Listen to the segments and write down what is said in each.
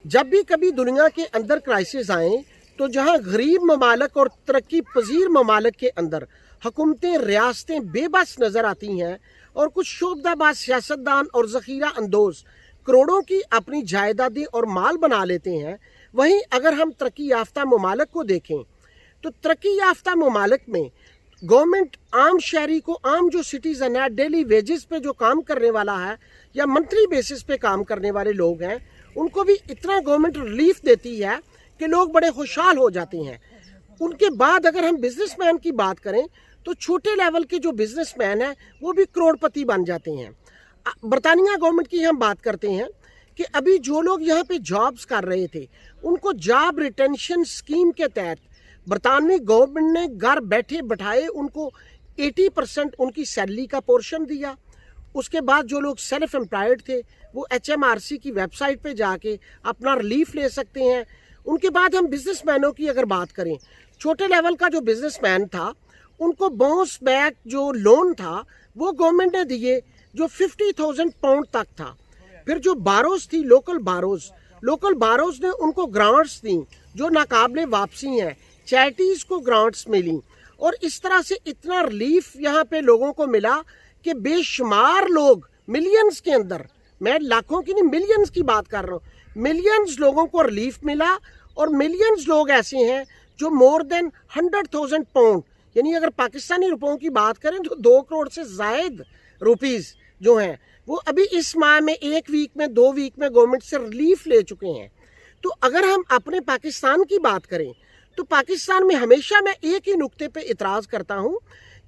जब भी कभी दुनिया के अंदर क्राइसिस आए तो जहां गरीब ममालक और तरक्की पजीर ममालक के अंदर हुकूमतें रियासतें बेबस नज़र आती हैं और कुछ शोबदाबाज सियासतदान और ज़ख़ीरा अंदोज़ करोड़ों की अपनी जायदादें और माल बना लेते हैं, वहीं अगर हम तरक्की याफ्ता ममालक को देखें तो तरक्की याफ्ता ममालक में गवर्नमेंट आम शहरी को, आम जो सिटीज़न है, डेली वेजेस पे जो काम करने वाला है या मंथली बेसिस पे काम करने वाले लोग हैं, उनको भी इतना गवर्नमेंट रिलीफ देती है कि लोग बड़े खुशहाल हो जाते हैं। उनके बाद अगर हम बिजनेसमैन की बात करें तो छोटे लेवल के जो बिजनेसमैन हैं वो भी करोड़पति बन जाते हैं। बरतानिया गवर्नमेंट की हम बात करते हैं कि अभी जो लोग यहाँ पे जॉब्स कर रहे थे उनको जॉब रिटेंशन स्कीम के तहत बरतानवी गवर्नमेंट ने घर बैठे बैठाए उनको 80% उनकी सैलरी का पोर्शन दिया। उसके बाद जो लोग सेल्फ एम्प्लॉयड थे वो HMRC की वेबसाइट पे जाके अपना रिलीफ ले सकते हैं। उनके बाद हम बिजनेसमैनों की अगर बात करें, छोटे लेवल का जो बिजनेसमैन था उनको बाउंस बैक जो लोन था वो गवर्नमेंट ने दिए जो 50,000 पाउंड तक था। फिर जो बारोज थी, लोकल बारोज ने उनको ग्रांट्स दी जो नाकाबिले वापसी हैं, चैरिटीज़ को ग्रांट्स मिली और इस तरह से इतना रिलीफ यहाँ पे लोगों को मिला कि बेशुमार लोग, मिलियंस के अंदर, मैं लाखों की नहीं मिलियंस की बात कर रहा हूँ, मिलियंस लोगों को रिलीफ मिला और मिलियंस लोग ऐसे हैं जो मोर देन 100,000 पाउंड, यानी अगर पाकिस्तानी रुपयों की बात करें तो 2 करोड़ से ज़ायद रुपीस जो हैं वो अभी इस माह में 1 वीक में 2 वीक में गवर्नमेंट से रिलीफ ले चुके हैं। तो अगर हम अपने पाकिस्तान की बात करें तो पाकिस्तान में हमेशा मैं एक ही नुक्ते पे इतराज़ करता हूँ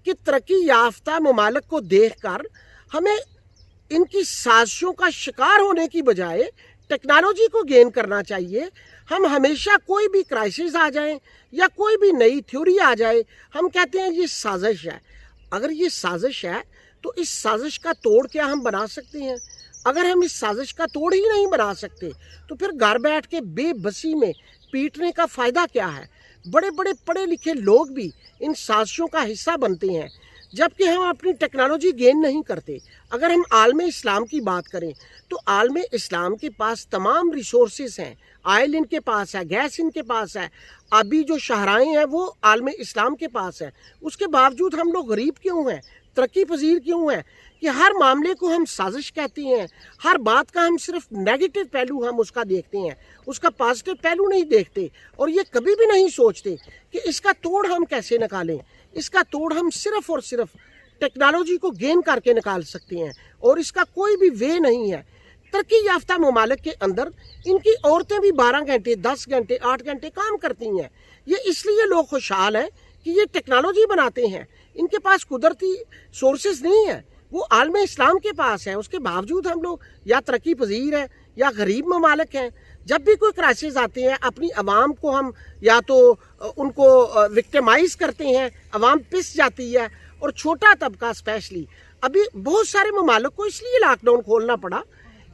कि तरक्की याफ्ता ममालक को देखकर हमें इनकी साजिशों का शिकार होने की बजाय टेक्नोलॉजी को गेन करना चाहिए। हम हमेशा कोई भी क्राइसिस आ जाए या कोई भी नई थ्योरी आ जाए हम कहते हैं ये साजिश है। अगर ये साजिश है तो इस साजिश का तोड़ क्या हम बना सकते हैं? अगर हम इस साजिश का तोड़ ही नहीं बना सकते तो फिर घर बैठ के बेबसी में पीटने का फ़ायदा क्या है? बड़े बड़े पढ़े लिखे लोग भी इन साजिशों का हिस्सा बनते हैं जबकि हम अपनी टेक्नोलॉजी गेन नहीं करते। अगर हम आलम इस्लाम की बात करें तो आलम इस्लाम के पास तमाम रिसोर्सेज हैं, ऑयल इनके पास है, गैस इनके पास है, अभी जो शहराएँ हैं वो आलम इस्लाम के पास है। उसके बावजूद हम लोग गरीब क्यों हैं, तरक्की पजीर क्यों हैं कि हर मामले को हम साजिश कहते हैं, हर बात का हम सिर्फ नेगेटिव पहलू हम उसका देखते हैं, उसका पॉजिटिव पहलू नहीं देखते और ये कभी भी नहीं सोचते कि इसका तोड़ हम कैसे निकालें। इसका तोड़ हम सिर्फ और सिर्फ टेक्नोलॉजी को गेन करके निकाल सकते हैं और इसका कोई भी वे नहीं है। तरक्की याफ्ता ममालिक के अंदर इनकी औरतें भी 12 घंटे 10 घंटे 8 घंटे काम करती हैं। ये इसलिए लोग खुशहाल हैं कि ये टेक्नोलॉजी बनाते हैं, इनके पास कुदरती सोर्सेज नहीं है, वो आलम इस्लाम के पास है। उसके बावजूद हम लोग या तरक्की पजीर हैं या गरीब ममालिक हैं। जब भी कोई क्राइसिस आते हैं अपनी आवाम को हम या तो उनको विक्टिमाइज करते हैं, आवाम पिस जाती है और छोटा तबका स्पेशली, अभी बहुत सारे ममालिक को इसलिए लॉकडाउन खोलना पड़ा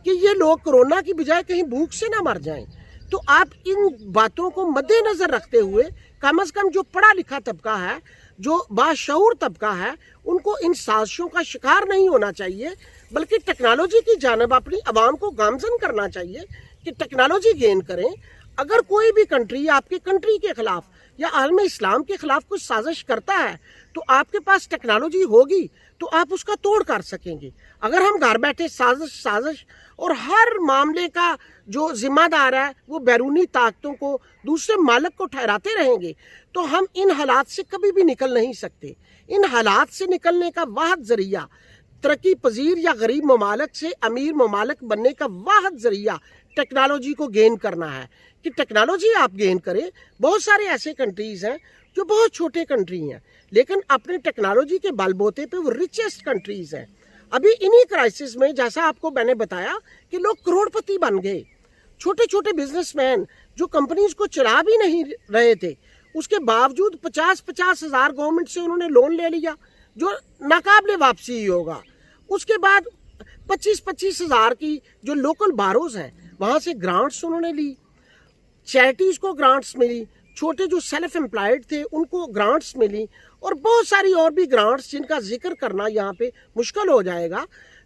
कि ये लोग कोरोना की बजाय कहीं भूख से ना मर जाएं। तो आप इन बातों को मद्देनज़र रखते हुए कम से कम जो पढ़ा लिखा तबका है, जो बाशऊर तबका है, उनको इन साजिशों का शिकार नहीं होना चाहिए बल्कि टेक्नोलॉजी की जानब अपनी आवाम को गामजन करना चाहिए कि टेक्नोलॉजी गेन करें। अगर कोई भी कंट्री आपकी कंट्री के खिलाफ या आलम इस्लाम के खिलाफ कुछ साजिश करता है तो आपके पास टेक्नोलॉजी होगी तो आप उसका तोड़ कर सकेंगे। अगर हम घर बैठे साजिश और हर मामले का जो जिम्मेदार है वो बैरूनी ताकतों को, दूसरे मालिक को ठहराते रहेंगे तो हम इन हालात से कभी भी निकल नहीं सकते। इन हालात से निकलने का वाहिद जरिया तरक्की पजीर या गरीब ममालिक से अमीर ममालिक बनने का वाहिद जरिया टेक्नोलॉजी को गेन करना है कि टेक्नोलॉजी आप गेन करें। बहुत सारे ऐसे कंट्रीज़ हैं जो बहुत छोटे कंट्री हैं लेकिन अपने टेक्नोलॉजी के बलबूते पे वो रिचेस्ट कंट्रीज़ हैं। अभी इन्हीं क्राइसिस में जैसा आपको मैंने बताया कि लोग करोड़पति बन गए। छोटे छोटे बिजनेसमैन जो कंपनीज को चला भी नहीं रहे थे उसके बावजूद 50-50 हज़ार गवर्नमेंट से उन्होंने लोन ले लिया जो नाकाबिले वापसी ही होगा। उसके बाद 25-25 हज़ार की जो लोकल बारोज हैं वहाँ से ग्रांट्स उन्होंने ली, चैरिटीज़ को ग्रांट्स मिली, छोटे जो सेल्फ एम्प्लॉयड थे उनको ग्रांट्स मिली और बहुत सारी और भी ग्रांट्स जिनका जिक्र करना यहाँ पे मुश्किल हो जाएगा।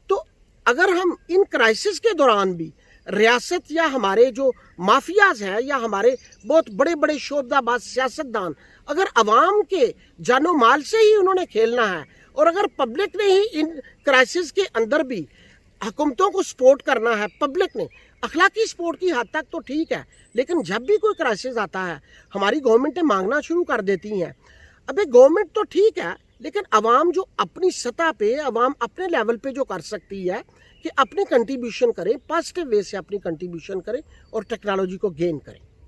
तो अगर हम इन क्राइसिस के दौरान भी ریاست یا ہمارے جو مافیاز ہیں یا ہمارے بہت بڑے بڑے شعبہ باز سیاستدان اگر عوام کے جان و مال سے ہی انہوں نے کھیلنا ہے اور اگر پبلک نے ہی ان کرائسس کے اندر بھی حکومتوں کو سپورٹ کرنا ہے، پبلک نے اخلاقی سپورٹ کی حد تک تو ٹھیک ہے، لیکن جب بھی کوئی کرائسس آتا ہے ہماری گورنمنٹیں مانگنا شروع کر دیتی ہیں. ابھی گورنمنٹ تو ٹھیک ہے لیکن عوام جو اپنی سطح پہ عوام اپنے لیول پہ جو کر سکتی ہے کہ اپنی کنٹریبیوشن کریں، پازیٹیو وے سے اپنی کنٹریبیوشن کریں اور ٹیکنالوجی کو گین کریں.